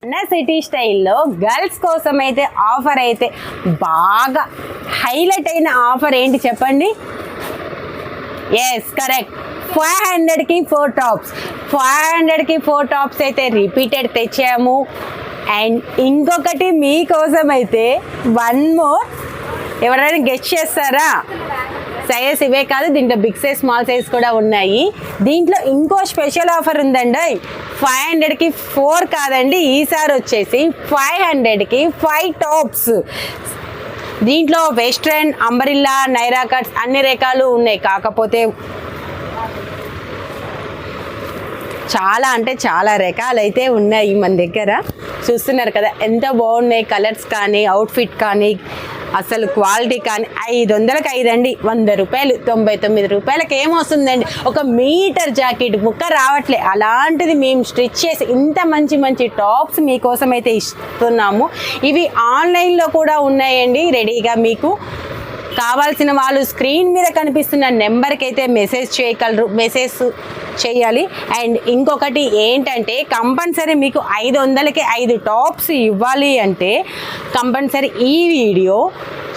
అన్న సిటీ స్టైల్లో గర్ల్స్ కోసం అయితే ఆఫర్ అయితే బాగా హైలైట్ అయిన ఆఫర్ ఏంటి చెప్పండి. ఎస్ కరెక్ట్, 500కి 4 టాప్స్. 500కి 4 టాప్స్ అయితే రిపీటెడ్ తెచ్చాము. అండ్ ఇంకొకటి మీకోసం అయితే 1 మోర్. ఎవరైనా గెస్ట్ చేస్తారా? సైజెస్ ఇవే కాదు, దీంట్లో బిగ్ సైజ్ స్మాల్ సైజ్ కూడా ఉన్నాయి. దీంట్లో ఇంకో స్పెషల్ ఆఫర్ ఉందండి. 500కి 4 కాదండి, ఈసారి వచ్చేసి 500కి 5 టాప్స్. దీంట్లో వెస్ట్రన్, అంబరిల్లా, నైరా కట్స్ అన్ని రకాలు ఉన్నాయి. కాకపోతే చాలా అంటే చాలా రకాలు అయితే ఉన్నాయి మన దగ్గర. చూస్తున్నారు కదా ఎంత బాగున్నాయి కలర్స్ కానీ, అవుట్ఫిట్ కానీ, అసలు క్వాలిటీ కానీ. 500కి 5 అండి, 100 రూపాయలు, 99 రూపాయలకి ఏమొస్తుందండి? ఒక మీటర్ జాకెట్ ముక్క రావట్లే. అలాంటిది మేము స్టిచ్ చేసి ఇంత మంచి మంచి టాప్స్ మీకోసం అయితే ఇస్తున్నాము. ఇవి ఆన్లైన్లో కూడా ఉన్నాయండి రెడీగా. మీకు కావాల్సిన వాళ్ళు స్క్రీన్ మీద కనిపిస్తున్న నెంబర్కి అయితే మెసేజ్ చేయగలరు, మెసేజ్ చేయాలి. అండ్ ఇంకొకటి ఏంటంటే కంపల్సరీ మీకు 500కి 5 టాప్స్ ఇవ్వాలి అంటే కంపల్సరీ ఈ వీడియో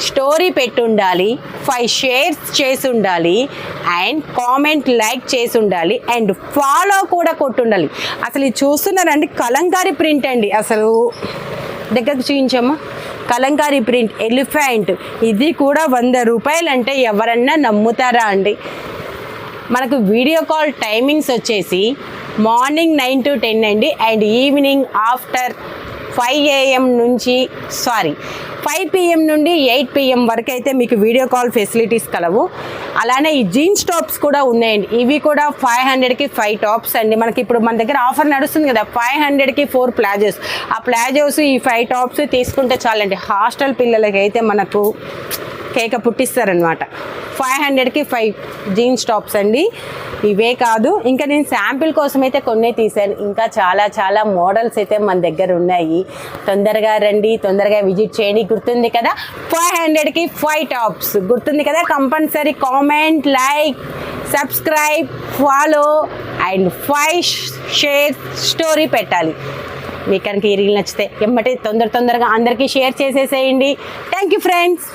స్టోరీ పెట్టుండాలి, 5 షేర్స్ చేసి ఉండాలి, అండ్ కామెంట్ లైక్ చేసి ఉండాలి, అండ్ ఫాలో కూడా కొట్టుండాలి. అసలు ఇది చూస్తున్నారండి, కలంకారీ ప్రింట్ అండి. అసలు దగ్గరకు చూపించమ్మా, కలంకారీ ప్రింట్ ఎలిఫెంట్. ఇది కూడా 100 రూపాయలు అంటే ఎవరన్నా నమ్ముతారా అండి? మనకు వీడియో కాల్ టైమింగ్స్ వచ్చేసి మార్నింగ్ 9 to 10 అండి, అండ్ ఈవినింగ్ ఆఫ్టర్ 5 PM నుండి 8 PM వరకు అయితే మీకు వీడియో కాల్ ఫెసిలిటీస్ కలవు. అలానే ఈ జీన్స్ టాప్స్ కూడా ఉన్నాయండి. ఇవి కూడా 500కి 5 టాప్స్ అండి. మనకి ఇప్పుడు మన దగ్గర ఆఫర్ నడుస్తుంది కదా, 500కి 4 ప్లాజోస్. ఆ ప్లాజోస్ ఈ 5 టాప్స్ తీసుకుంటే చాలండి. హాస్టల్ పిల్లలకి అయితే మనకు కేక పుట్టిస్తారనమాట. 500కి 5 జీన్స్ టాప్స్ అండి. ఇవే కాదు, ఇంకా నేను శాంపిల్ కోసం అయితే కొన్నే తీసాను. ఇంకా చాలా చాలా మోడల్స్ అయితే మన దగ్గర ఉన్నాయి. తొందరగా రండి, తొందరగా విజిట్ చేయండి. గుర్తుంది కదా, 500కి 5 టాప్స్ గుర్తుంది కదా. Compulsory comment, like, subscribe, follow and 5 share story పెట్టాలి. మీకు కనుక ఈ రీల్ నచ్చితే ఎమ్మటే తొందరగా అందరికీ షేర్ చేసేసేయండి. Thank you friends.